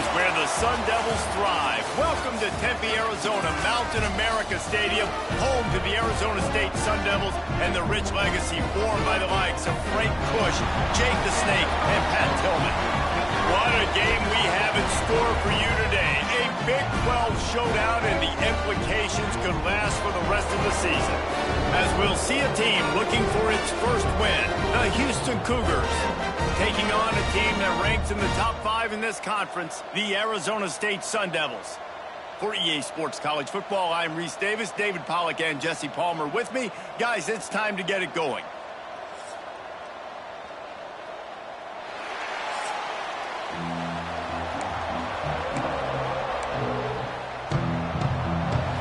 is where the Sun Devils thrive. Welcome to Tempe, Arizona, Mountain America Stadium, home to the Arizona State Sun Devils and the rich legacy formed by the likes of Frank Bush, Jake the Snake, and Pat Tillman. What a game we have in store for you today. A Big 12 showdown, and the implications could last for the rest of the season. As we'll see a team looking for its first win, the Houston Cougars, taking on a team that ranks in the top 5 in this conference, the Arizona State Sun Devils. For EA Sports College Football, I'm Reese Davis, David Pollack, and Jesse Palmer with me. Guys, it's time to get it going.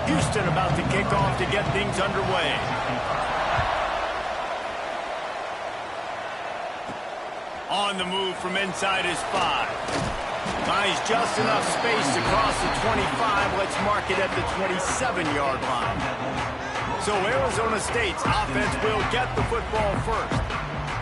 Houston about to kick off to get things underway. On the move from inside his 5. Finds just enough space to cross the 25. Let's mark it at the 27-yard line. So Arizona State's offense will get the football first.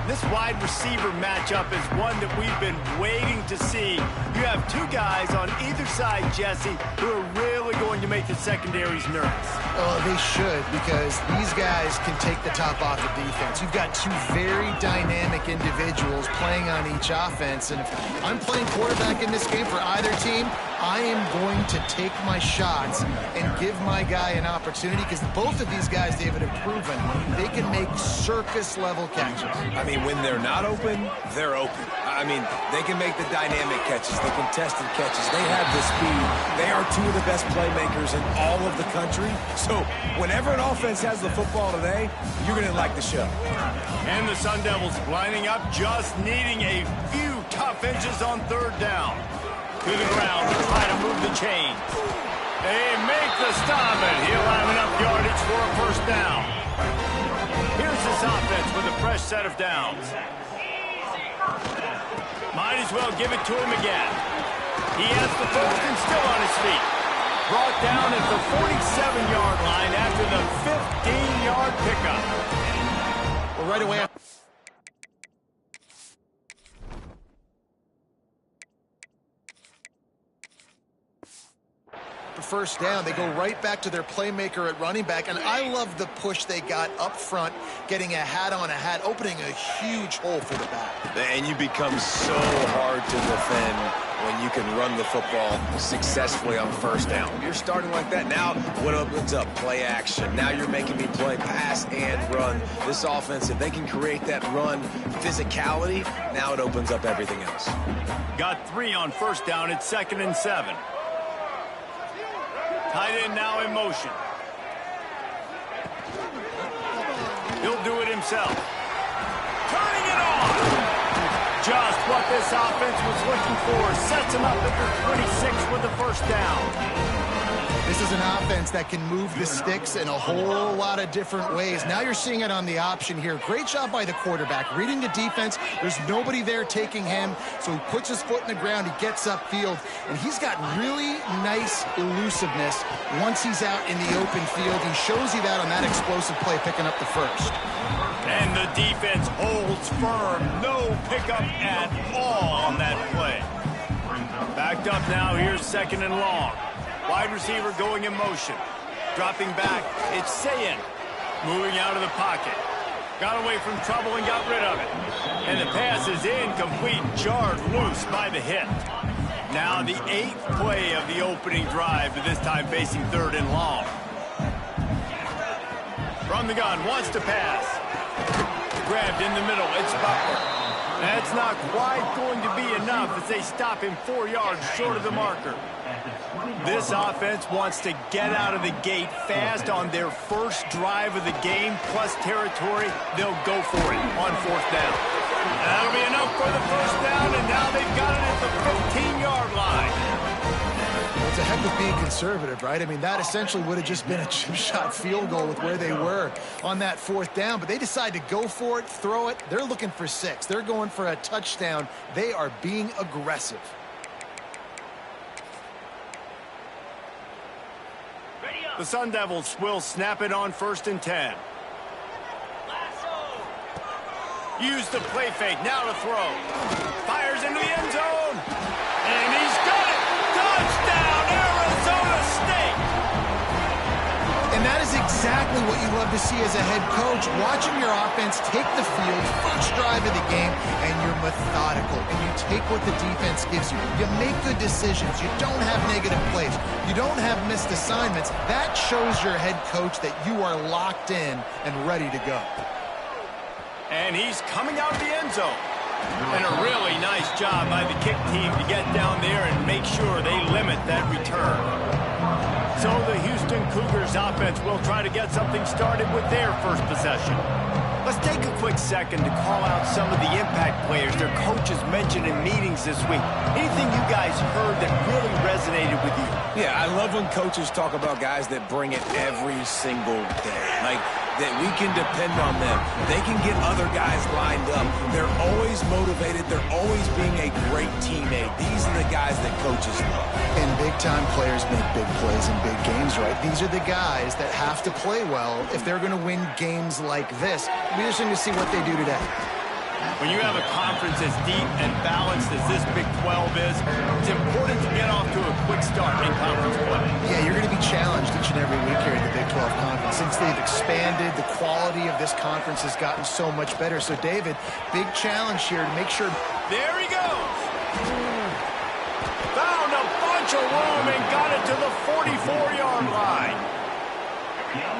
This wide receiver matchup is one that we've been waiting to see. You have two guys on either side, Jesse, who are really going to make the secondaries nervous. Oh, they should, because these guys can take the top off the defense. You've got two very dynamic individuals playing on each offense, and if I'm playing quarterback in this game for either team, I am going to take my shots and give my guy an opportunity, because both of these guys, David, have proven they can make circus-level catches. I mean, when they're not open, they're open. I mean, they can make the dynamic catches, the contested catches. They have the speed. They are two of the best playmakers in all of the country. So whenever an offense has the football today, you're going to like the show. And the Sun Devils lining up, just needing a few tough inches on third down. To the ground to try to move the chains. They make the stop, and he'll have enough yardage for a first down. Here's this offense with a fresh set of downs. Might as well give it to him again. He has the first and still on his feet. Brought down at the 47-yard line after the 15-yard pickup. Well, right away. First down, they go right back to their playmaker at running back, and I love the push they got up front, getting a hat on a hat, opening a huge hole for the back. And you become so hard to defend when you can run the football successfully on first down. You're starting like that. Now what opens up? Play action. Now you're making me play pass and run. This offense, if they can create that run physicality, now it opens up everything else. Got 3 on first down. It's 2nd and 7. Tight end now in motion. He'll do it himself. Turning it on. Just what this offense was looking for. Sets him up at the 26 with the first down. This is an offense that can move the sticks in a whole lot of different ways. Now you're seeing it on the option here. Great job by the quarterback. Reading the defense, there's nobody there taking him, so he puts his foot in the ground, he gets upfield, and he's got really nice elusiveness once he's out in the open field. He shows you that on that explosive play, picking up the first. And the defense holds firm. No pickup at all on that play. Backed up now. Here's 2nd and long. Wide receiver going in motion. Dropping back. It's Sayin. Moving out of the pocket. Got away from trouble and got rid of it. And the pass is incomplete. Jarred loose by the hit. Now the 8th play of the opening drive, but this time facing 3rd and long. From the gun. Wants to pass. Grabbed in the middle. It's Butler. That's not quite going to be enough as they stop him 4 yards short of the marker. This offense wants to get out of the gate fast on their first drive of the game, plus territory. They'll go for it on 4th down. That'll be enough for the first down, and now they've got it at the 15-yard line. It's a heck of being conservative, right? I mean, that essentially would have just been a chip shot field goal with where they were on that 4th down, but they decide to go for it, throw it. They're looking for 6. They're going for a touchdown. They are being aggressive. The Sun Devils will snap it on 1st and 10. Use the play fake, now to throw. Fires into the end zone. And he's got it. love to see as a head coach, watching your offense take the field, first drive of the game, and you're methodical, and you take what the defense gives you. You make good decisions. You don't have negative plays. You don't have missed assignments. That shows your head coach that you are locked in and ready to go. And he's coming out of the end zone. And a really nice job by the kick team to get down there and make sure they limit that return. So the Houston Cougars offense will try to get something started with their first possession. Let's take a quick second to call out some of the impact players their coaches mentioned in meetings this week. Anything you guys heard that really resonated with you? Yeah, I love when coaches talk about guys that bring it every single day. Like, that we can depend on them. They can get other guys lined up. They're always motivated. They're always being a great teammate. These are the guys that coaches love. And big-time players make big plays in big games, right? These are the guys that have to play well if they're going to win games like this. It'll be interesting to see what they do today. When you have a conference as deep and balanced as this Big 12 is, it's important to get off to a quick start in conference play. Yeah, you're going to be challenged each and every week here at the Big 12 Conference. Since they've expanded, the quality of this conference has gotten so much better. So, David, big challenge here to make sure. There he goes. Found a bunch of room and got it to the 44-yard line.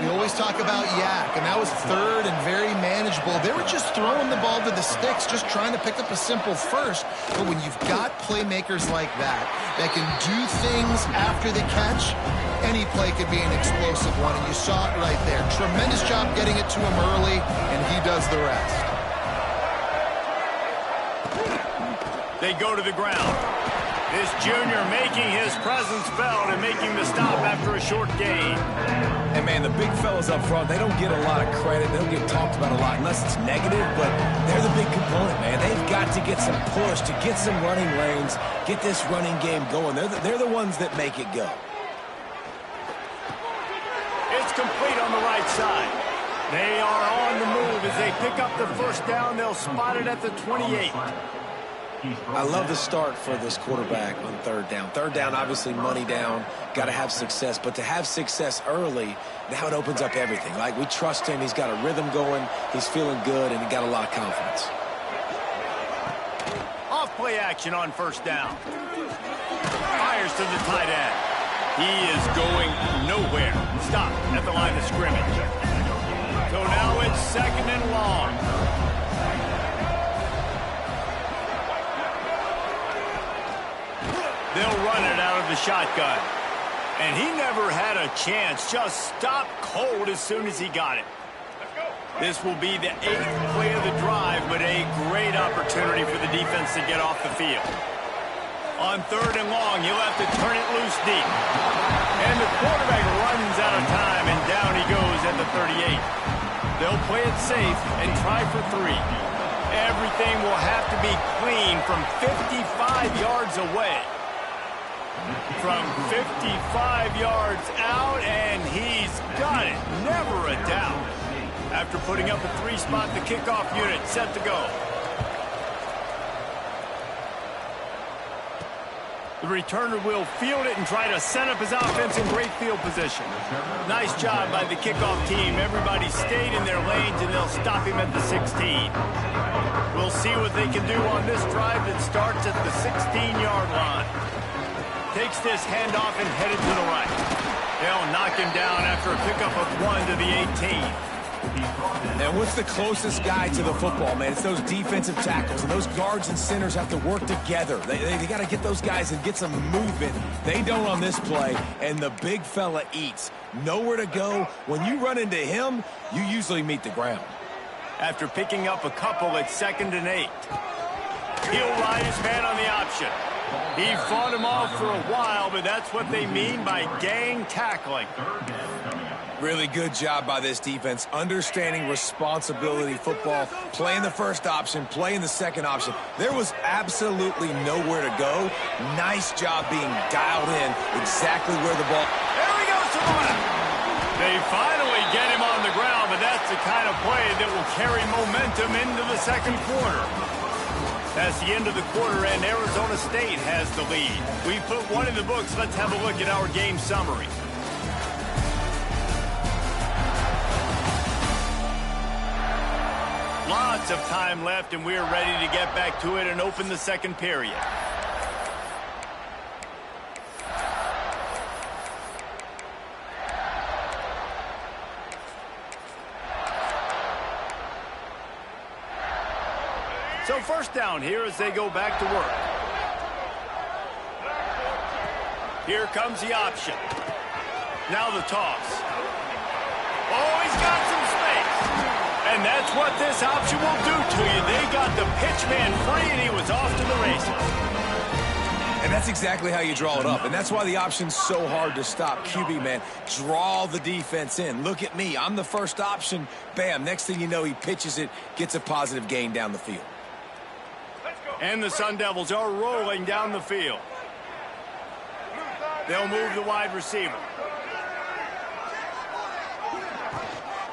We always talk about Yak, and that was third and very manageable. They were just throwing the ball to the sticks, just trying to pick up a simple first. But when you've got playmakers like that can do things after the catch, any play could be an explosive one, and you saw it right there. Tremendous job getting it to him early, and he does the rest. They go to the ground. This junior making his presence felt and making the stop after a short gain. And, man, the big fellas up front, they don't get a lot of credit. They don't get talked about a lot unless it's negative, but they're the big component, man. They've got to get some push, to get some running lanes, get this running game going. They're the ones that make it go. It's complete on the right side. They are on the move as they pick up the first down. They'll spot it at the 28. I love the start for this quarterback on third down. Third down, obviously money down, got to have success. But to have success early, now it opens up everything. Like, we trust him. He's got a rhythm going. He's feeling good, and he got a lot of confidence. Off play action on first down. Fires to the tight end. He is going nowhere. Stop at the line of scrimmage. So now it's second and long. They'll run it out of the shotgun. And he never had a chance. Just stopped cold as soon as he got it. This will be the 8th play of the drive, but a great opportunity for the defense to get off the field. On third and long, he'll have to turn it loose deep. And the quarterback runs out of time, and down he goes at the 38. They'll play it safe and try for 3. Everything will have to be clean from 55 yards away. From 55 yards out, and he's got it. Never a doubt. After putting up a 3-spot, the kickoff unit set to go. The returner will field it and try to set up his offense in great field position. Nice job by the kickoff team. Everybody stayed in their lanes, and they'll stop him at the 16. We'll see what they can do on this drive that starts at the 16-yard line. Takes this handoff and headed to the right. They'll knock him down after a pickup of 1 to the 18. And what's the closest guy to the football, man? It's those defensive tackles, and those guards and centers have to work together. They got to get those guys and get some movement. They don't on this play, and the big fella eats. Nowhere to go. When you run into him, you usually meet the ground. After picking up a couple at 2nd and 8. He'll ride his man on the option. He fought him off for a while, but that's what they mean by gang tackling. Really good job by this defense, understanding responsibility football, playing the first option, playing the second option. There was absolutely nowhere to go. Nice job being dialed in exactly where the ball. There he goes to the left. They finally get him on the ground, but that's the kind of play that will carry momentum into the second quarter. That's the end of the quarter, and Arizona State has the lead. We put one in the books. Let's have a look at our game summary. Lots of time left, and we're ready to get back to it and open the second period. So first down here as they go back to work. Here comes the option. Now the toss. Oh, he's got some space. And that's what this option will do to you. They got the pitch man free, and he was off to the races. And that's exactly how you draw it up. And that's why the option's so hard to stop. QB, man, draw the defense in. Look at me. I'm the first option. Bam. Next thing you know, he pitches it, gets a positive gain down the field. And the Sun Devils are rolling down the field. They'll move the wide receiver.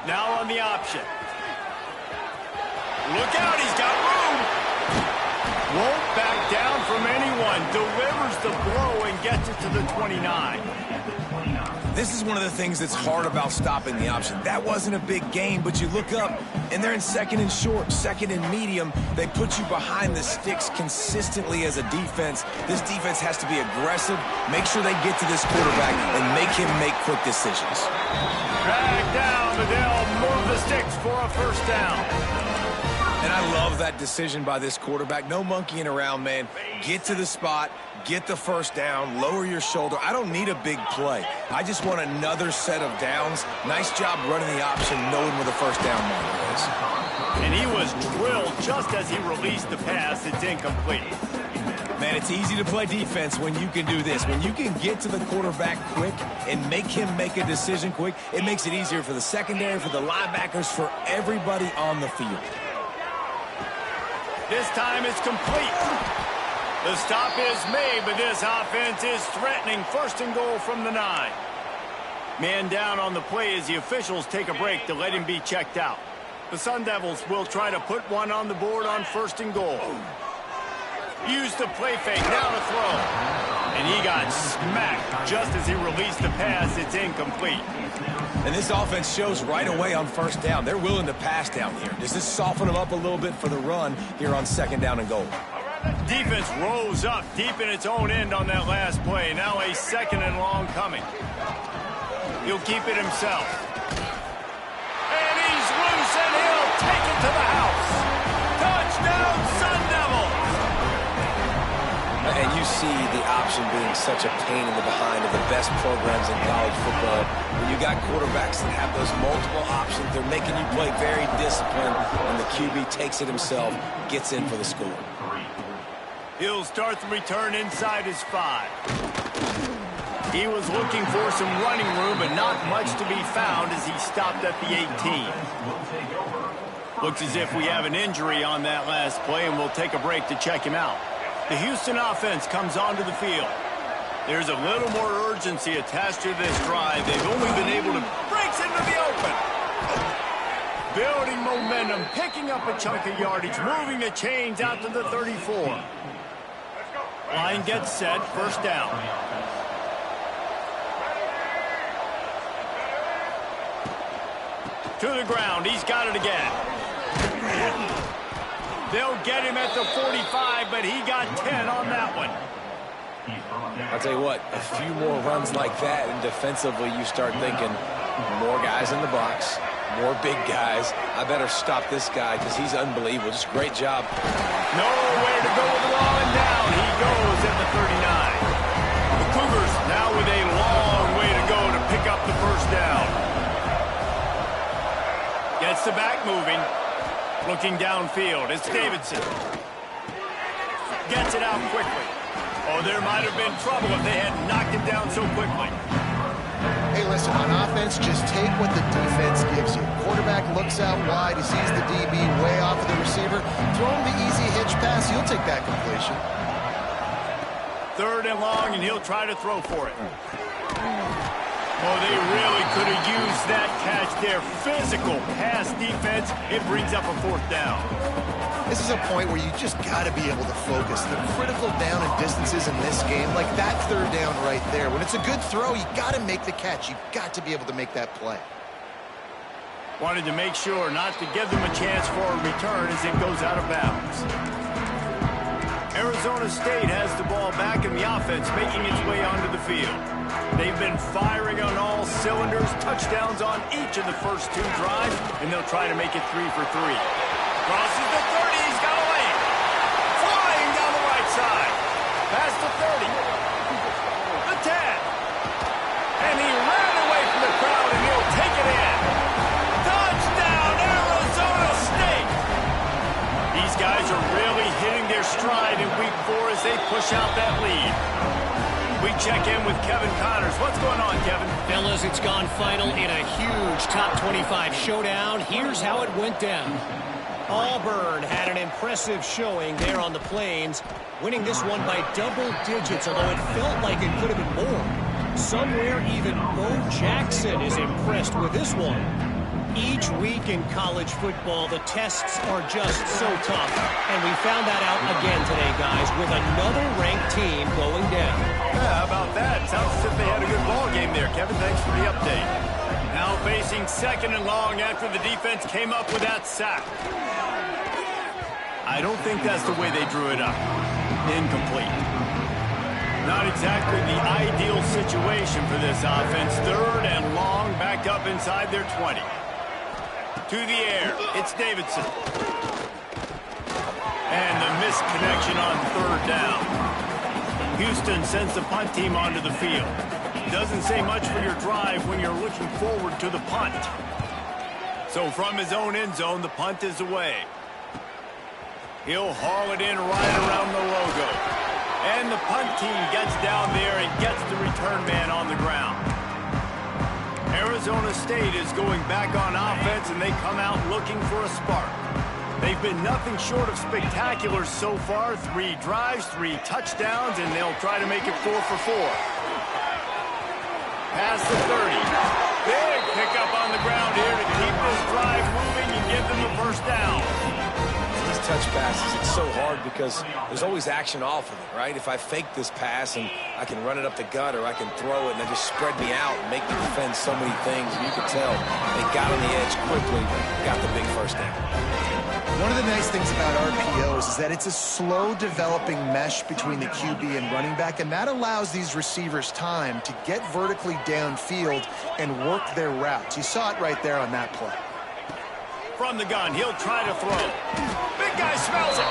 Now on the option. Look out, he's got room. Won't back down from anyone. Delivers the blow and gets it to the 29. This is one of the things that's hard about stopping the option. That wasn't a big gain, but you look up, and they're in second and short, second and medium. They put you behind the sticks consistently as a defense. This defense has to be aggressive, make sure they get to this quarterback, and make him make quick decisions. Drag down, but they'll move the sticks for a first down. And I love that decision by this quarterback. No monkeying around, man. Get to the spot, get the first down, lower your shoulder. I don't need a big play. I just want another set of downs. Nice job running the option, knowing where the first down marker is. And he was drilled just as he released the pass. It's incomplete. Man, it's easy to play defense when you can do this. When you can get to the quarterback quick and make him make a decision quick, it makes it easier for the secondary, for the linebackers, for everybody on the field. This time it's complete. The stop is made, but this offense is threatening. First and goal from the 9. Man down on the play as the officials take a break to let him be checked out. The Sun Devils will try to put one on the board on first and goal. Use the play fake, now to throw. And he got smacked just as he released the pass. It's incomplete. And this offense shows right away on first down. They're willing to pass down here. Does this soften them up a little bit for the run here on second down and goal? Defense rose up deep in its own end on that last play. Now a second and long coming. He'll keep it himself. And he's loose, and he'll take it to the house. Touchdown, Sun Devils! And you see the option being such a pain in the behind of the best programs in college football. When you got quarterbacks that have those multiple options, they're making you play very disciplined, and the QB takes it himself, gets in for the score. He'll start the return inside his 5. He was looking for some running room, but not much to be found as he stopped at the 18. Looks as if we have an injury on that last play, and we'll take a break to check him out. The Houston offense comes onto the field. There's a little more urgency attached to this drive. They've only been able to break into the open. Building momentum, picking up a chunk of yardage, moving the chains out to the 34. Line gets set, first down. To the ground, he's got it again. They'll get him at the 45, but he got 10 on that one. I'll tell you what, a few more runs like that, and defensively you start thinking more guys in the box, more big guys. I better stop this guy because he's unbelievable. Just great job. Nowhere to go with the ball, and down he goes at the 39. The Cougars now with a long way to go to pick up the first down. Gets the back moving. Looking downfield, it's Davidson. Gets it out quickly. Oh, there might have been trouble if they had knocked him down so quickly. Hey, listen, on offense, just take what the defense gives you. Quarterback looks out wide, he sees the DB way off of the receiver. Throw him the easy hitch pass, he'll take that completion. Third and long, and he'll try to throw for it. Oh, they really could have used that catch there. Physical pass defense. It brings up a fourth down. This is a point where you just got to be able to focus. The critical down and distances in this game, like that third down right there. When it's a good throw, you got to make the catch. You've got to be able to make that play. Wanted to make sure not to give them a chance for a return as it goes out of bounds. Arizona State has the ball back in the offense, making its way onto the field. They've been firing on all cylinders, touchdowns on each of the first 2 drives, and they'll try to make it 3 for 3. Crosses the 30, he's got a lane. Flying down the right side. Past the 30. The 10. And he ran away from the crowd, and he'll take it in. Touchdown, Arizona State! These guys are really hitting their stride in week 4 as they push out that lead. We check in with Kevin Connors. What's going on, Kevin? Fellas, it's gone final in a huge top 25 showdown. Here's how it went down. Auburn had an impressive showing there on the Plains, winning this one by double digits, although it felt like it could have been more. Somewhere even Bo Jackson is impressed with this one. Each week in college football, the tests are just so tough. And we found that out again today, guys, with another ranked team going down. Yeah, how about that? Sounds as if they had a good ball game there, Kevin. Thanks for the update. Now facing 2nd and long after the defense came up with that sack. I don't think that's the way they drew it up. Incomplete. Not exactly the ideal situation for this offense. 3rd and long, backed up inside their 20. To the air, it's Davidson. And the missed connection on 3rd down. Houston sends the punt team onto the field. Doesn't say much for your drive when you're looking forward to the punt. So from his own end zone, the punt is away. He'll haul it in right around the logo. And the punt team gets down there and gets the return man on the ground. Arizona State is going back on offense, and they come out looking for a spark. They've been nothing short of spectacular so far. 3 drives, 3 touchdowns, and they'll try to make it 4 for 4. Past the 30. Big pickup on the ground here to keep this drive moving and give them the first down. These touch passes, it's so hard because there's always action off of it, right? If I fake this pass and I can run it up the gut or I can throw it and they just spread me out and make the defense so many things, and you can tell they got on the edge quickly, got the big first down. One of the nice things about RPOs is that it's a slow developing mesh between the QB and running back, and that allows these receivers time to get vertically downfield and work their routes. You saw it right there on that play. From the gun, he'll try to throw. Big guy smells it.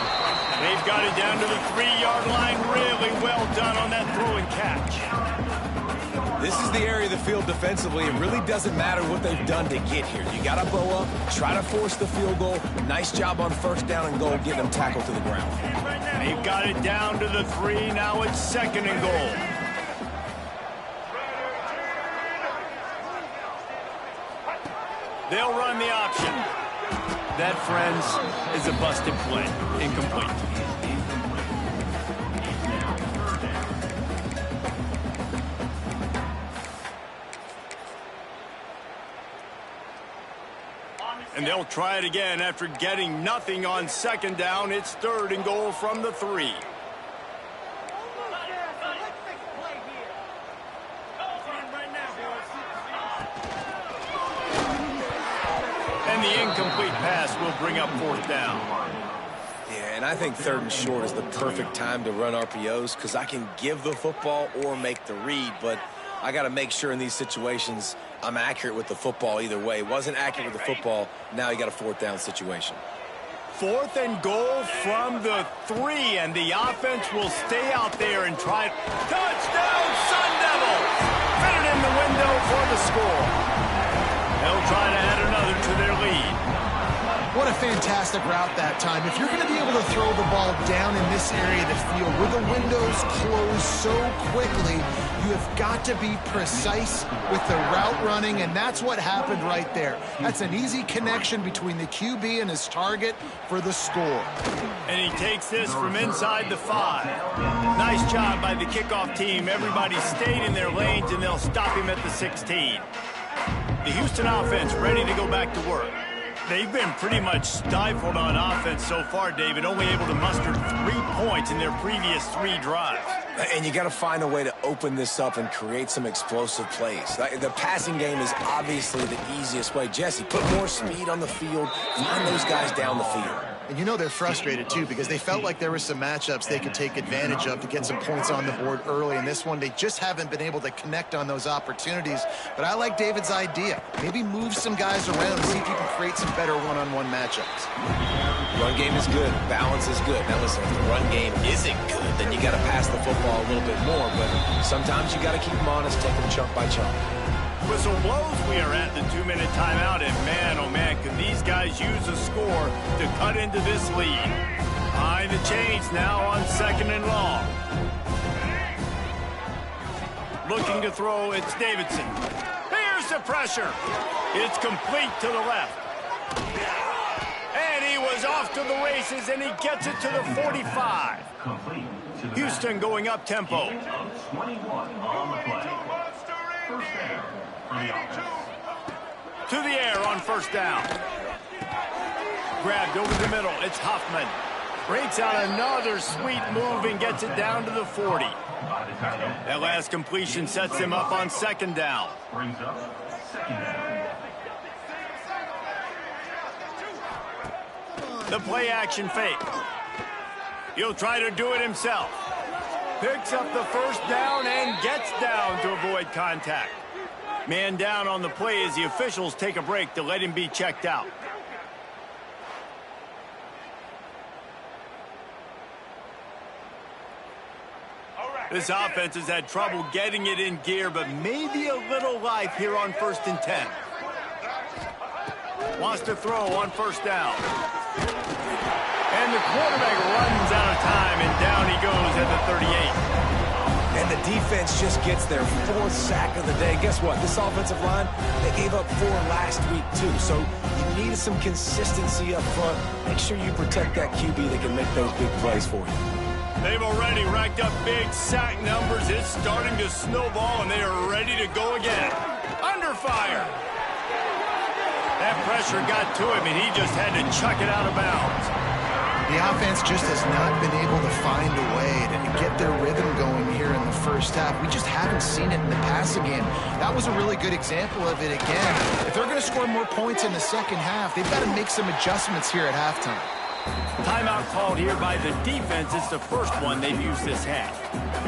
They've got it down to the 3-yard line. Really well done on that throw and catch. This is the area of the field defensively. It really doesn't matter what they've done to get here. You got to bow up, try to force the field goal. Nice job on 1st down and goal, getting them tackled to the ground. They've got it down to the 3. Now it's 2nd and goal. They'll run the option. That, friends, is a busted play. Incomplete. And they'll try it again after getting nothing on 2nd down. It's 3rd and goal from the 3. And the incomplete pass will bring up 4th down. Yeah, and I think 3rd and short is the perfect time to run RPOs because I can give the football or make the read, but I got to make sure in these situations I'm accurate with the football either way. Wasn't accurate with the football, now you got a 4th down situation. 4th and goal from the 3, and the offense will stay out there and try. Touchdown, Sun Devils! Fit it in the window for the score. They'll try to add another to their lead. What a fantastic route that time. If you're going to be able to throw the ball down in this area of the field where the windows close so quickly, you have got to be precise with the route running, and that's what happened right there. That's an easy connection between the QB and his target for the score. And he takes this from inside the 5. Nice job by the kickoff team. Everybody stayed in their lanes, and they'll stop him at the 16. The Houston offense ready to go back to work. They've been pretty much stifled on offense so far, David, only able to muster 3 points in their previous 3 drives. And you got to find a way to open this up and create some explosive plays. The passing game is obviously the easiest way. Jesse, put more speed on the field, find those guys down the field. And you know they're frustrated, too, because they felt like there were some matchups they could take advantage of to get some points on the board early. In this one, they just haven't been able to connect on those opportunities. But I like David's idea. Maybe move some guys around and see if you can create some better one-on-one matchups. Run game is good. Balance is good. Now, listen, if the run game isn't good, then you got to pass the football a little bit more. But sometimes you got to keep them honest, take them chunk by chunk. Whistle blows, we are at the 2-minute timeout, and man, oh man, can these guys use a score to cut into this lead. Behind the chains now on 2nd and long. Looking to throw, it's Davidson. Here's the pressure. It's complete to the left. And he was off to the races, and he gets it to the 45. Houston going up tempo. To the air on 1st down. Grabbed over the middle. It's Huffman. Breaks out another sweet move and gets it down to the 40. That last completion sets him up on 2nd down. The play action fake. He'll try to do it himself. Picks up the 1st down and gets down to avoid contact. Man down on the play as the officials take a break to let him be checked out. This offense has had trouble getting it in gear, but maybe a little life here on 1st and 10. Wants to throw on 1st down. And the quarterback runs out of time, and down he goes at the 38. And the defense just gets their 4th sack of the day. Guess what? This offensive line, they gave up 4 last week, too. So you needed some consistency up front. Make sure you protect that QB that can make those big plays for you. They've already racked up big sack numbers. It's starting to snowball, and they are ready to go again. Under fire. That pressure got to him, and he just had to chuck it out of bounds. The offense just has not been able to find a way to get their rhythm going here in the 1st half. We just haven't seen it in the passing game. That was a really good example of it again. If they're going to score more points in the 2nd half, they've got to make some adjustments here at halftime. Timeout called here by the defense. It's the 1st one they've used this half.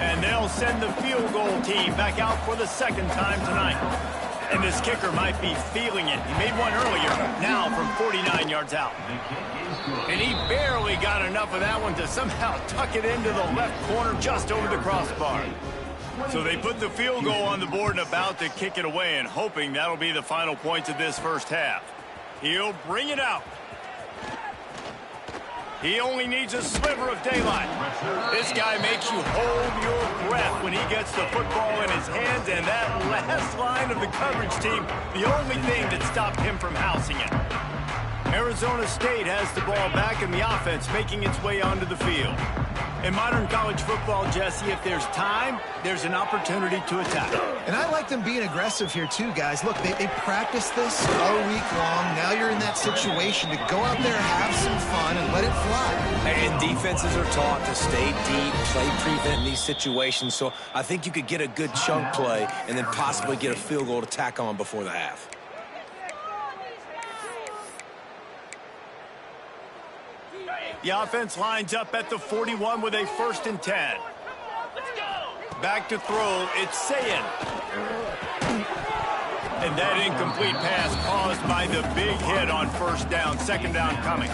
And they'll send the field goal team back out for the 2nd time tonight. And this kicker might be feeling it. He made one earlier, now from 49 yards out. And he barely got enough of that one to somehow tuck it into the left corner just over the crossbar. So they put the field goal on the board and about to kick it away, and hoping that'll be the final points of this 1st half. He'll bring it out. He only needs a sliver of daylight. This guy makes you hold your breath when he gets the football in his hands, and that last line of the coverage team, the only thing that stopped him from housing it. Arizona State has the ball back, and the offense making its way onto the field. In modern college football, Jesse, if there's time, there's an opportunity to attack. And I like them being aggressive here too, guys. Look, they practiced this all week long. Now you're in that situation to go out there, have some fun, and let it fly. And defenses are taught to stay deep, play prevent in these situations. So I think you could get a good chunk play and then possibly get a field goal to tack on before the half. The offense lines up at the 41 with a 1st and 10. Back to throw, it's Sayin. And that incomplete pass caused by the big hit on 1st down, 2nd down coming.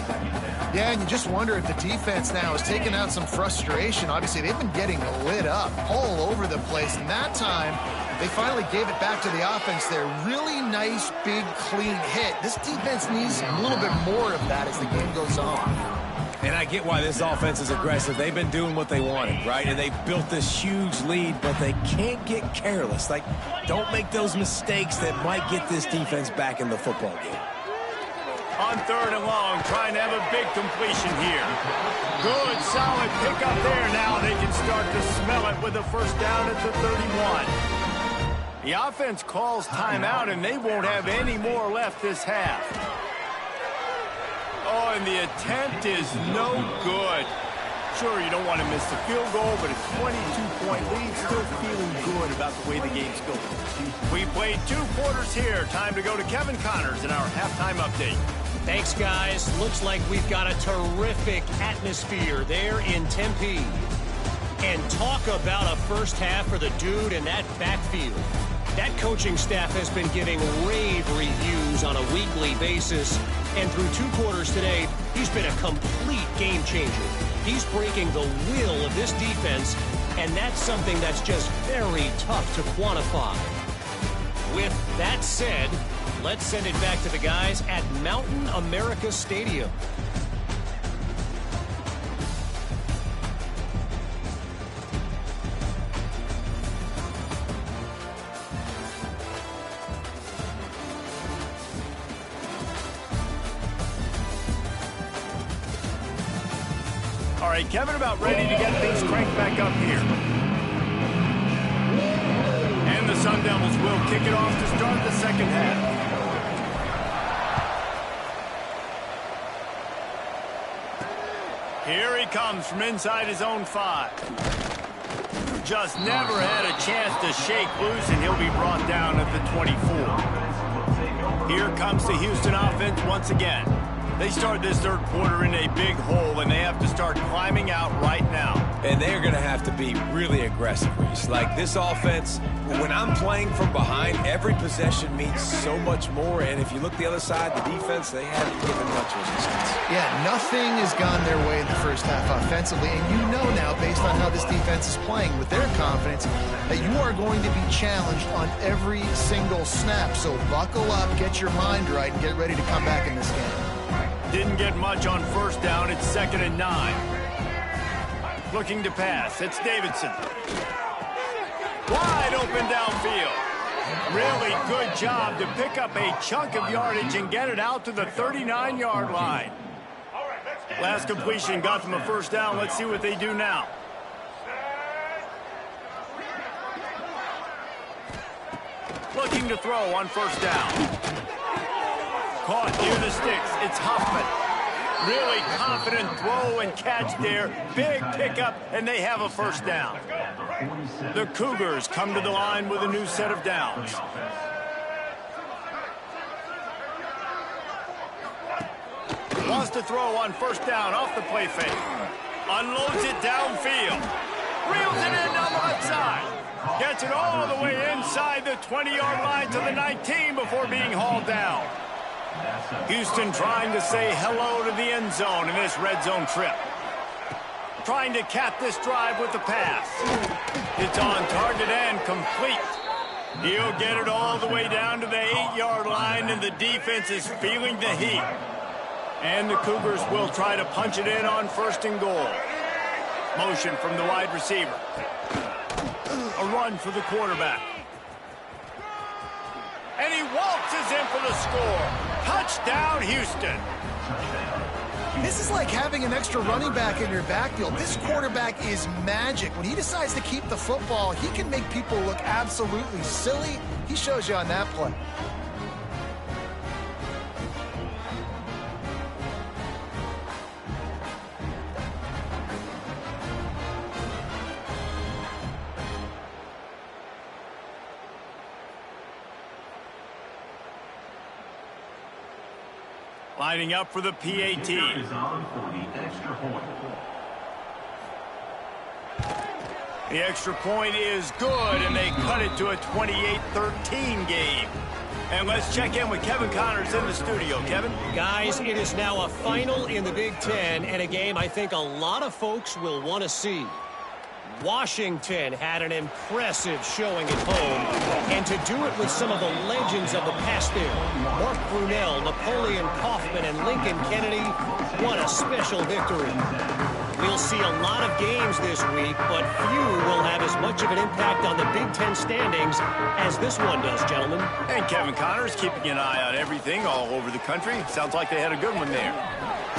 Yeah, and you just wonder if the defense now has taken out some frustration. Obviously, they've been getting lit up all over the place. And that time, they finally gave it back to the offense there. Really nice, big, clean hit. This defense needs a little bit more of that as the game goes on. And I get why this offense is aggressive. They've been doing what they wanted, right? And they've built this huge lead, but they can't get careless. Like, don't make those mistakes that might get this defense back in the football game. On 3rd and long, trying to have a big completion here. Good, solid pickup there. Now they can start to smell it with a 1st down at the 31. The offense calls timeout, and they won't have any more left this half. Oh, and the attempt is no good. Sure, you don't want to miss the field goal, but a 22-point lead, still feeling good about the way the game's going. We played 2 quarters here. Time to go to Kevin Connors in our halftime update. Thanks, guys. Looks like we've got a terrific atmosphere there in Tempe. And talk about a first half for the dude in that backfield. That coaching staff has been giving rave reviews on a weekly basis. And through 2 quarters today, he's been a complete game changer. He's breaking the will of this defense, and that's something that's just very tough to quantify. With that said, let's send it back to the guys at Mountain America Stadium. All right, Kevin, about ready to get things cranked back up here. And the Sun Devils will kick it off to start the second half. Here he comes from inside his own 5. Just never had a chance to shake loose, and he'll be brought down at the 24. Here comes the Houston offense once again. They start this third quarter in a big hole, and they have to start climbing out right now. And they're going to have to be really aggressive, Reese. Like this offense, when I'm playing from behind, every possession means so much more. And if you look the other side, the defense, they haven't given much resistance. Yeah, nothing has gone their way in the first half offensively. And you know now, based on how this defense is playing with their confidence, that you are going to be challenged on every single snap. So buckle up, get your mind right, and get ready to come back in this game. Didn't get much on first down. It's 2nd and 9. Looking to pass. It's Davidson. Wide open downfield. Really good job to pick up a chunk of yardage and get it out to the 39-yard line. Last completion got them a first down. Let's see what they do now. Looking to throw on first down. Caught near the sticks. It's Huffman. Really confident throw and catch there. Big pickup, and they have a first down. The Cougars come to the line with a new set of downs. Wants to throw on first down off the play fake. Unloads it downfield. Reels it in down the left side. Gets it all the way inside the 20-yard line to the 19 before being hauled down. Houston trying to say hello to the end zone in this red zone trip. Trying to cap this drive with the pass. It's on target and complete. He'll get it all the way down to the 8-yard line, and the defense is feeling the heat. And the Cougars will try to punch it in on 1st and goal. Motion from the wide receiver. A run for the quarterback. And he waltzes in for the score. Touchdown, Houston. This is like having an extra running back in your backfield. This quarterback is magic. When he decides to keep the football, he can make people look absolutely silly. He shows you on that play. Lining up for the PAT. The extra point is good, and they cut it to a 28-13 game. And let's check in with Kevin Connors in the studio. Kevin? Guys, it is now a final in the Big Ten, and a game I think a lot of folks will want to see. Washington had an impressive showing at home, and to do it with some of the legends of the past there, Mark Brunell, Napoleon Kaufman, and Lincoln Kennedy, what a special victory. We'll see a lot of games this week, but few will have as much of an impact on the Big Ten standings as this one does, gentlemen. And Kevin Connors keeping an eye on everything all over the country. Sounds like they had a good one there.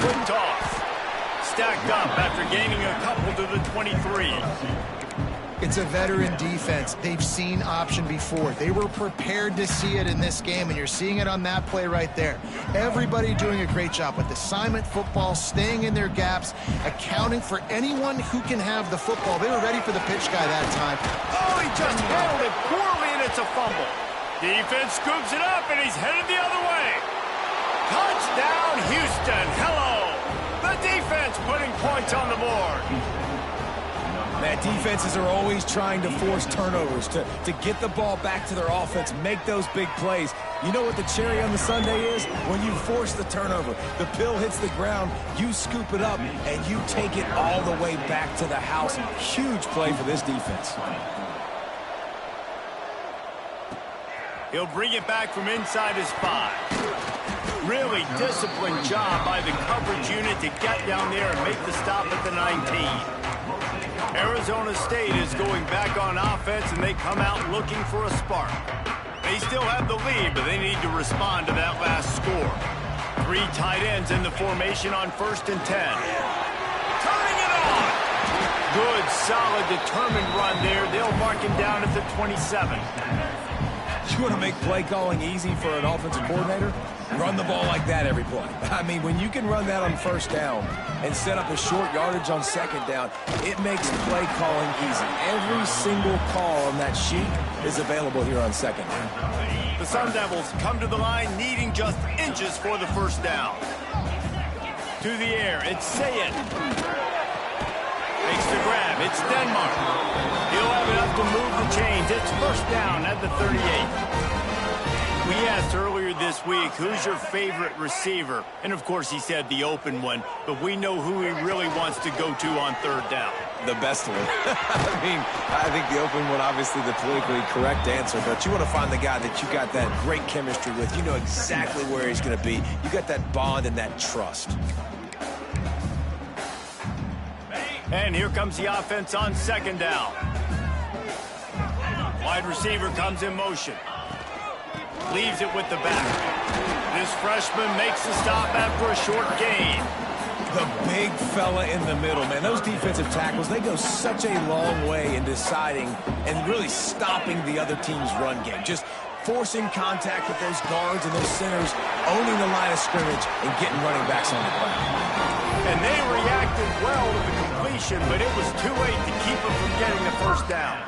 Good toss. Stacked up after gaining a couple to the 23. It's a veteran defense. They've seen option before. They were prepared to see it in this game, and you're seeing it on that play right there. Everybody doing a great job with assignment football, staying in their gaps, accounting for anyone who can have the football. They were ready for the pitch guy that time. Oh, he just handled it poorly, and it's a fumble. Defense scoops it up, and he's headed the other way. Touchdown, Houston. Hello. The defense putting points on the board. Man, defenses are always trying to force turnovers, to get the ball back to their offense, make those big plays. You know what the cherry on the sundae is? When you force the turnover, the pill hits the ground, you scoop it up, and you take it all the way back to the house. Huge play for this defense. He'll bring it back from inside his 5. Really disciplined job by the coverage unit to get down there and make the stop at the 19. Arizona State is going back on offense, and they come out looking for a spark. They still have the lead, but they need to respond to that last score. 3 tight ends in the formation on 1st and 10. Turning it on! Good, solid, determined run there. They'll mark him down at the 27. You want to make play calling easy for an offensive coordinator? Run the ball like that every play. I mean, when you can run that on 1st down and set up a short yardage on 2nd down, it makes play calling easy. Every single call on that sheet is available here on 2nd down. The Sun Devils come to the line needing just inches for the 1st down. To the air, it's Sayed. Makes the grab, it's Denmark. He'll have enough to move the chains. It's 1st down at the 38. We asked earlier this week, who's your favorite receiver? And, of course, he said the open one, but we know who he really wants to go to on 3rd down. The best one. I mean, I think the open one, obviously the politically correct answer, but you want to find the guy that you got that great chemistry with. You know exactly where he's going to be. You got that bond and that trust. And here comes the offense on 2nd down. Wide receiver comes in motion. Leaves it with the back. This freshman makes the stop after a short gain. The big fella in the middle, man. Those defensive tackles, they go such a long way in deciding and really stopping the other team's run game. Just forcing contact with those guards and those centers, owning the line of scrimmage, and getting running backs on the ground. And they reacted well to the completion, but it was too late to keep them from getting the 1st down.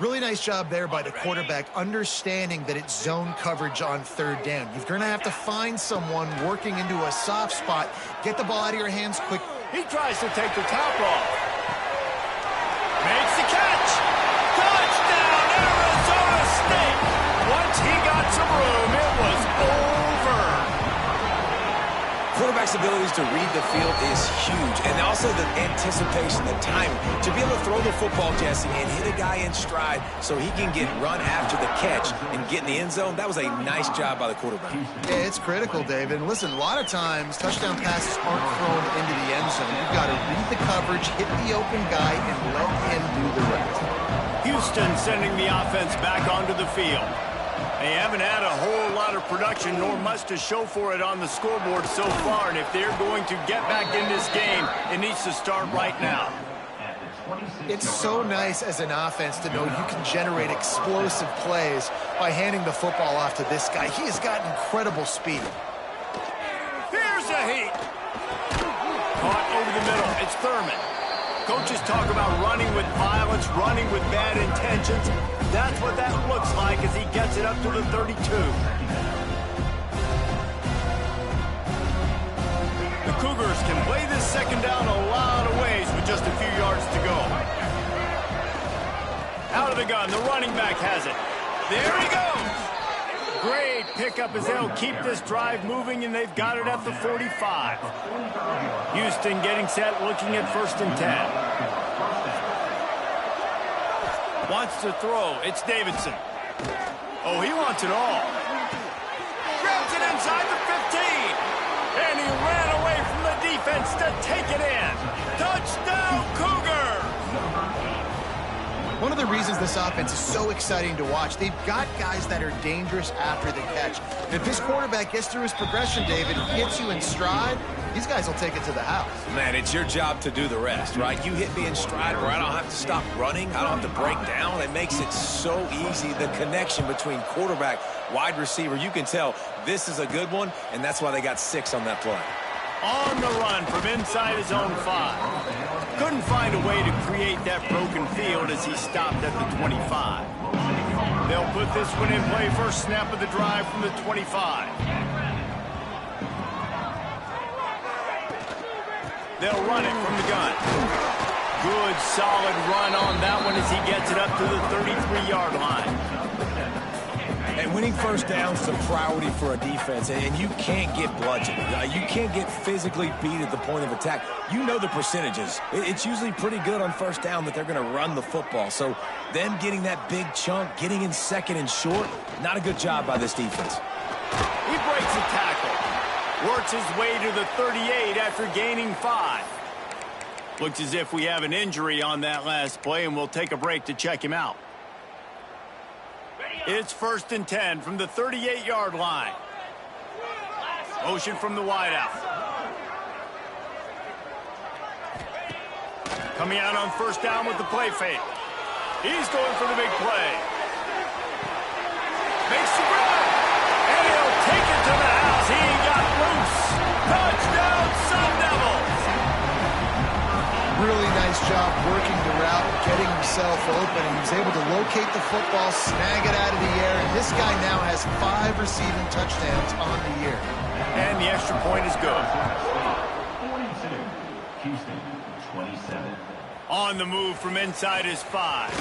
Really nice job there by the quarterback, understanding that it's zone coverage on 3rd down. You're going to have to find someone working into a soft spot. Get the ball out of your hands quick. He tries to take the top off. Makes the catch. Touchdown, Arizona State. Once he got some room, it was over. Quarterback's abilities to read the field is huge, and also the anticipation, the timing. To be able to throw the football, Jesse, and hit a guy in stride so he can get run after the catch and get in the end zone, that was a nice job by the quarterback. Yeah, it's critical, David. And listen, a lot of times touchdown passes aren't thrown into the end zone. You've got to read the coverage, hit the open guy, and let him do the rest. Houston sending the offense back onto the field. They haven't had a whole lot of production, nor much to show for it on the scoreboard so far. And if they're going to get back in this game, it needs to start right now. It's so nice as an offense to know you can generate explosive plays by handing the football off to this guy. He has got incredible speed. Here's a heat. Caught over the middle. It's Thurman. Coaches talk about running with violence, running with bad intentions. That's what that looks like as he gets it up to the 32. The Cougars can play this 2nd down a lot of ways with just a few yards to go. Out of the gun, the running back has it. There he goes. Great pickup as they'll keep this drive moving, and they've got it at the 45. Houston getting set, looking at 1st and 10. Wants to throw. It's Davidson. Oh, he wants it all. Grabs it inside the 15. And he ran away from the defense to take it in. Touchdown, Cougars! One of the reasons this offense is so exciting to watch. They've got guys that are dangerous after the catch. And if this quarterback gets through his progression, David, hits you in stride, these guys will take it to the house. Man, it's your job to do the rest, right? You hit me in stride where I don't have to stop running. I don't have to break down. It makes it so easy. The connection between quarterback, wide receiver, you can tell this is a good one, and that's why they got 6 on that play. On the run from inside his own 5. Couldn't find a way to create that broken field as he stopped at the 25. They'll put this one in play first snap of the drive from the 25. They'll run it from the gun. Good, solid run on that one as he gets it up to the 33-yard line. And winning first downs is a priority for a defense, and you can't get bludgeoned. You can't get physically beat at the point of attack. You know the percentages. It's usually pretty good on first down that they're going to run the football. So them getting that big chunk, getting in second and short, not a good job by this defense. He breaks a tackle. Works his way to the 38 after gaining 5. Looks as if we have an injury on that last play, and we'll take a break to check him out. It's 1st and 10 from the 38-yard line. Motion from the wideout. Coming out on first down with the play fake. He's going for the big play. Makes the grab. And he'll take it to the house. He got loose. Touchdown, Sun Devils. Really nice job working the route, getting himself open, and he was able to locate the football, snag it out of the air, and this guy now has 5 receiving touchdowns on the year. And the extra point is good. 42, Houston, 27. On the move from inside his 5.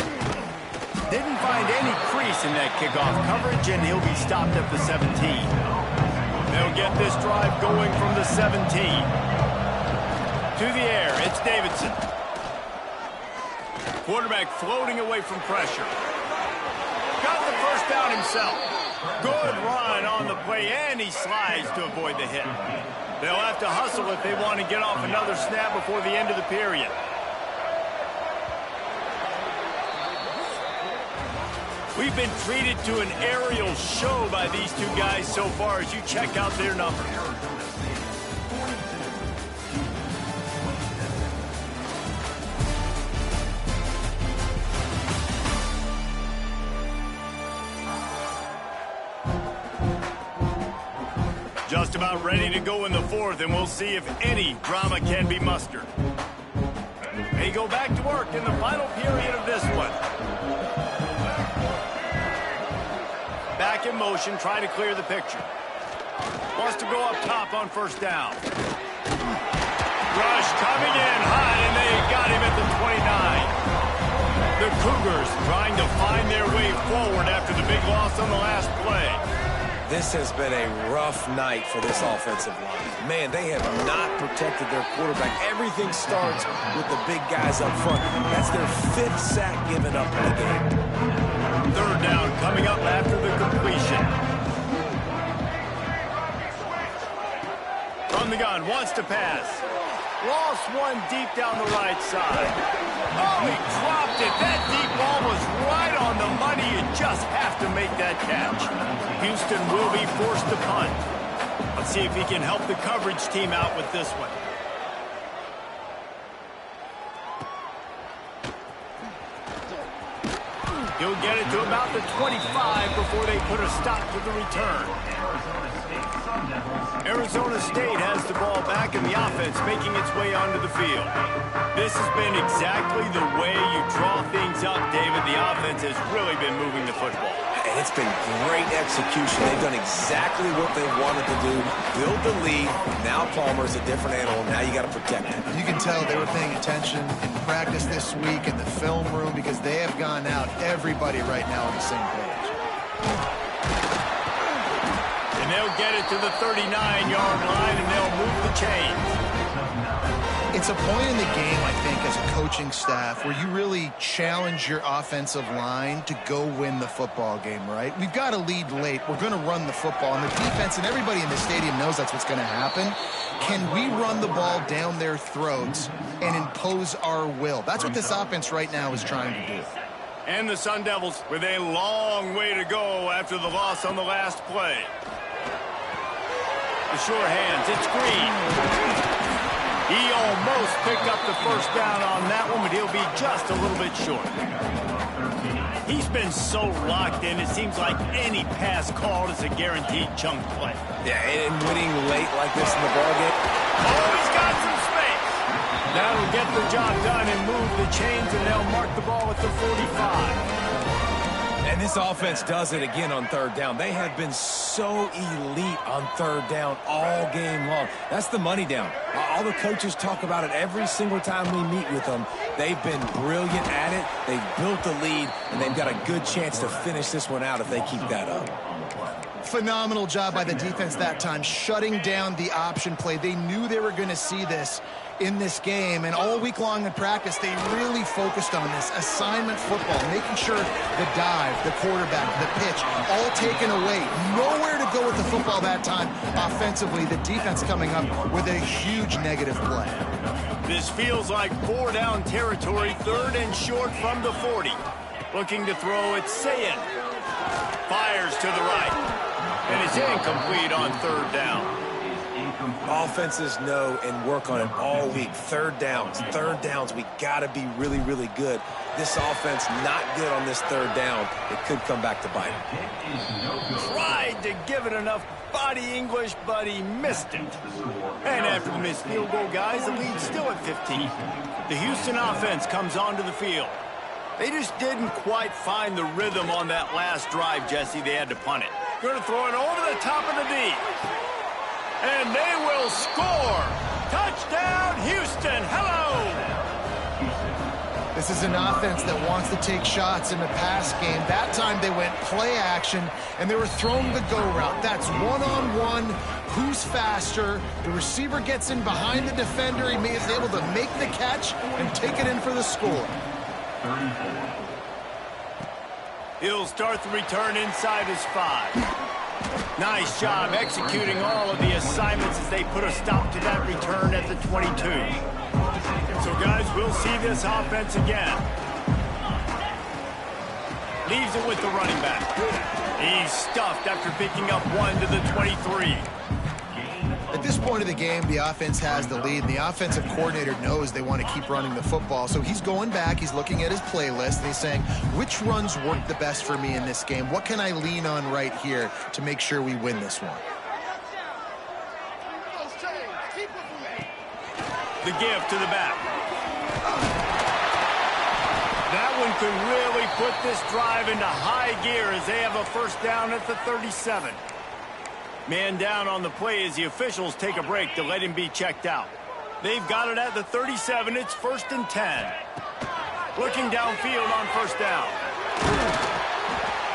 Didn't find any crease in that kickoff coverage, and he'll be stopped at the 17. They'll get this drive going from the 17. To the air, it's Davidson. Quarterback floating away from pressure. Got the first down himself. Good run on the play, and he slides to avoid the hit. They'll have to hustle if they want to get off another snap before the end of the period. We've been treated to an aerial show by these two guys so far as you check out their numbers. Just about ready to go in the 4th, and we'll see if any drama can be mustered. They go back to work in the final period of this one. Back in motion, trying to clear the picture. Wants to go up top on first down. Rush coming in high, and they got him at the 29. The Cougars trying to find their way forward after the big loss on the last play. This has been a rough night for this offensive line. Man, they have not protected their quarterback. Everything starts with the big guys up front. That's their 5th sack given up in the game. 3rd down coming up after the completion. From the gun, wants to pass. Lost one deep down the right side. Oh, he dropped it. That deep ball was right on the money. You just have to make that catch. Houston will be forced to punt. Let's see if he can help the coverage team out with this one. He'll get it to about the 25 before they put a stop to the return. Arizona State has the ball back in the offense, making its way onto the field. This has been exactly the way you draw things up, David. The offense has really been moving the football. And it's been great execution. They've done exactly what they wanted to do. Build the lead. Now Palmer's a different animal. Now you got to protect it. You can tell they were paying attention in practice this week in the film room because they have gone out, everybody right now on the same page. And they'll get it to the 39-yard line, and they'll move the chains. It's a point in the game, I think, as a coaching staff where you really challenge your offensive line to go win the football game, right? We've got to lead late. We're going to run the football. And the defense and everybody in the stadium knows that's what's going to happen. Can we run the ball down their throats and impose our will? That's what this offense right now is trying to do. And the Sun Devils with a long way to go after the loss on the last play. The sure hands, it's Green. He almost picked up the first down on that one, but he'll be just a little bit short. He's been so locked in, it seems like any pass called is a guaranteed chunk play. Yeah, and winning late like this in the ballgame. Oh, he's got some space. That'll get the job done and move the chains, and they'll mark the ball at the 45. And this offense does it again on third down. They have been so elite on third down all game long. That's the money down. All the coaches talk about it every single time we meet with them. They've been brilliant at it. They've built the lead, and they've got a good chance to finish this one out if they keep that up. Phenomenal job by the defense that time, shutting down the option play. They knew they were going to see this in this game, and all week long in practice, they really focused on this assignment football, making sure the dive, the quarterback, the pitch, all taken away. Nowhere to go with the football that time offensively. The defense coming up with a huge negative play. This feels like 4-down territory, third and short from the 40. Looking to throw, it's Sayin. Fires to the right. And it's incomplete on third down. Offenses know and work on it all week. Third downs, we got to be really, really good. This offense not good on this third down. It could come back to bite. Tried to give it enough body English, but he missed it. And after the missed field goal, guys, the lead's still at 15. The Houston offense comes onto the field. They just didn't quite find the rhythm on that last drive, Jesse. They had to punt it. Going to throw it over the top of the D. And they will score. Touchdown, Houston. Hello. This is an offense that wants to take shots in the pass game. That time they went play action, and they were throwing the go route. That's one-on-one. Who's faster? The receiver gets in behind the defender. He is able to make the catch and take it in for the score. He'll start the return inside his 5. Nice job executing all of the assignments as they put a stop to that return at the 22. So, guys, we'll see this offense again. Leaves it with the running back. He's stuffed after picking up one to the 23. At this point of the game, the offense has the lead, and the offensive coordinator knows they want to keep running the football. So he's going back, he's looking at his playlist, and he's saying, which runs work the best for me in this game? What can I lean on right here to make sure we win this one? The give to the back. That one could really put this drive into high gear as they have a first down at the 37. Man down on the play as the officials take a break to let him be checked out. They've got it at the 37. It's 1st and 10. Looking downfield on first down.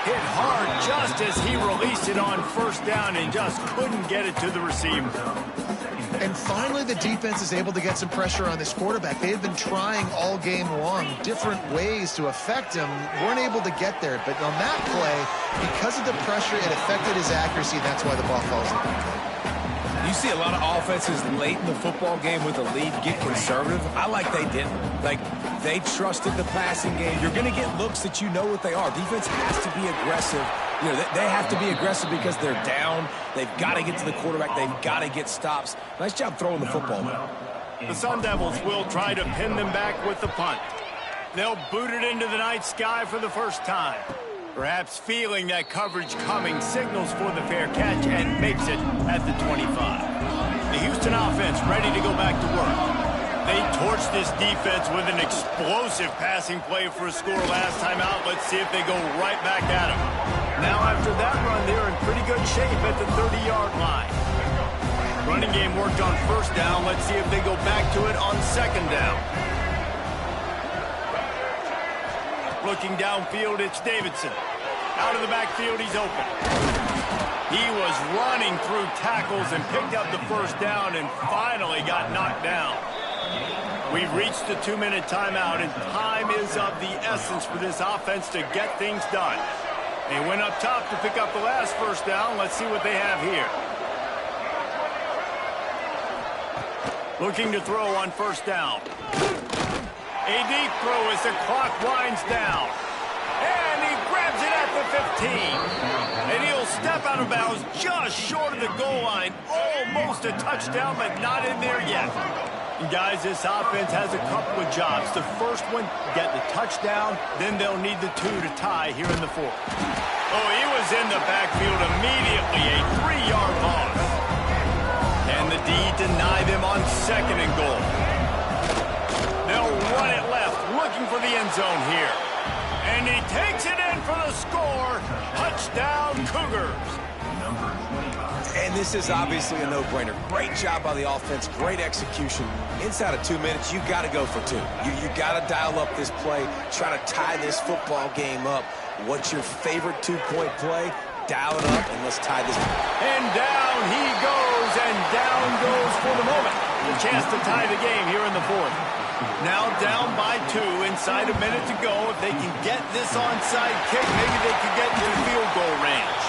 Hit hard just as he released it on first down and just couldn't get it to the receiver. And finally, the defense is able to get some pressure on this quarterback. They had been trying all game long different ways to affect him. Weren't able to get there. But on that play, because of the pressure, it affected his accuracy. That's why the ball falls incomplete. You see a lot of offenses late in the football game with a lead get conservative. I like they didn't. Like, they trusted the passing game. You're going to get looks that you know what they are. Defense has to be aggressive. You know, they have to be aggressive because they're down. They've got to get to the quarterback. They've got to get stops. Nice job throwing the football, man. The Sun Devils will try to pin them back with the punt. They'll boot it into the night sky for the first time. Perhaps feeling that coverage coming, signals for the fair catch and makes it at the 25. The Houston offense ready to go back to work. They torched this defense with an explosive passing play for a score last time out. Let's see if they go right back at him. Now after that run, they're in pretty good shape at the 30-yard line. Running game worked on first down. Let's see if they go back to it on second down. Looking downfield, it's Davidson. Out of the backfield, he's open. He was running through tackles and picked up the first down and finally got knocked down. We've reached the 2-minute timeout, and time is of the essence for this offense to get things done. They went up top to pick up the last first down. Let's see what they have here. Looking to throw on first down. A deep throw as the clock winds down. the 15. And he'll step out of bounds just short of the goal line. Almost a touchdown, but not in there yet. And guys, this offense has a couple of jobs. The first one, get the touchdown. Then they'll need the 2 to tie here in the fourth. Oh, he was in the backfield immediately. A 3-yard loss. And the D deny them on 2nd and goal. They'll run it left, looking for the end zone here. And he takes it in for the score. Touchdown, Cougars. And this is obviously a no-brainer. Great job by the offense, great execution. Inside of 2 minutes, you got to go for 2. You got to dial up this play, try to tie this football game up. What's your favorite 2-point play? Dial it up, and let's tie this. And down he goes, and down goes for the moment. A chance to tie the game here in the fourth. Now down by 2, inside a minute to go. If they can get this onside kick, maybe they can get into field goal range.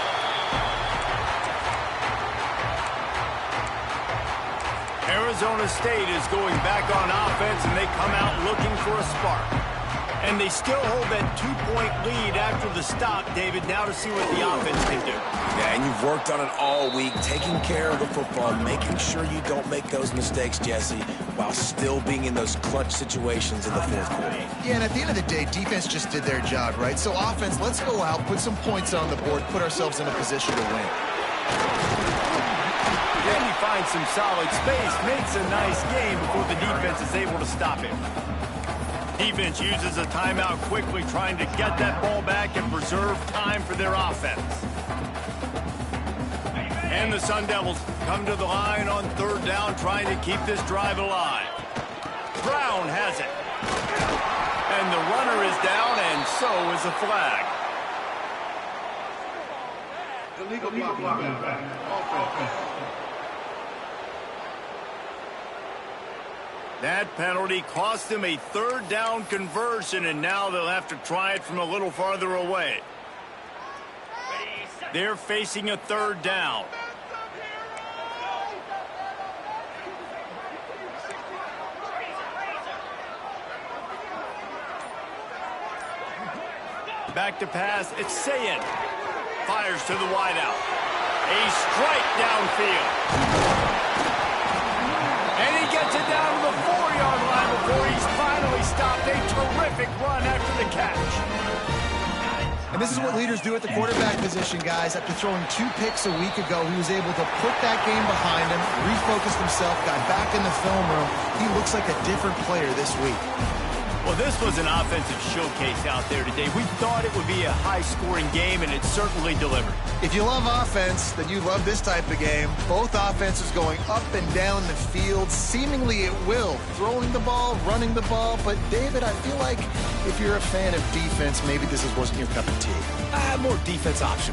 Arizona State is going back on offense, and they come out looking for a spark. And they still hold that 2-point lead after the stop, David, now to see what the offense can do. Yeah, and you've worked on it all week, taking care of the football, making sure you don't make those mistakes, Jesse, while still being in those clutch situations in the fourth quarter. Yeah, and at the end of the day, defense just did their job, right? So offense, let's go out, put some points on the board, put ourselves in a position to win. Then he finds some solid space, makes a nice game before the defense is able to stop him. Defense uses a timeout quickly, trying to get that ball back and preserve time for their offense. And the Sun Devils come to the line on 3rd down, trying to keep this drive alive. Brown has it. And the runner is down, and so is a flag. Illegal blocking. Offense. That penalty cost them a 3rd down conversion, and now they'll have to try it from a little farther away. They're facing a 3rd down. Back to pass, it's Sayin. Fires to the wideout. A strike downfield. And he gets it down to the 4-yard line before he's finally stopped. A terrific run after the catch. And this is what leaders do at the quarterback position, guys. After throwing 2 picks a week ago, he was able to put that game behind him, refocused himself, got back in the film room. He looks like a different player this week. Well, this was an offensive showcase out there today. We thought it would be a high-scoring game, and it certainly delivered. If you love offense, then you love this type of game. Both offenses going up and down the field, seemingly at will, throwing the ball, running the ball. But, David, I feel like if you're a fan of defense, maybe this wasn't your cup of tea. More defense optional.